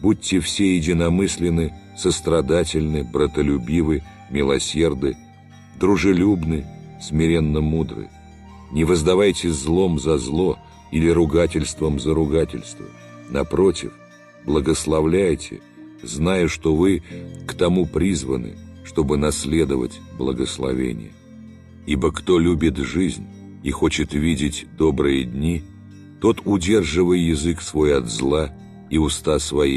Будьте все единомысленны, сострадательны, братолюбивы, милосерды, дружелюбны, смиренно мудры. Не воздавайте злом за зло или ругательством за ругательство. Напротив, благословляйте, зная, что вы к тому призваны, чтобы наследовать благословение. Ибо кто любит жизнь и хочет видеть добрые дни, тот удерживай язык свой от зла и уста свои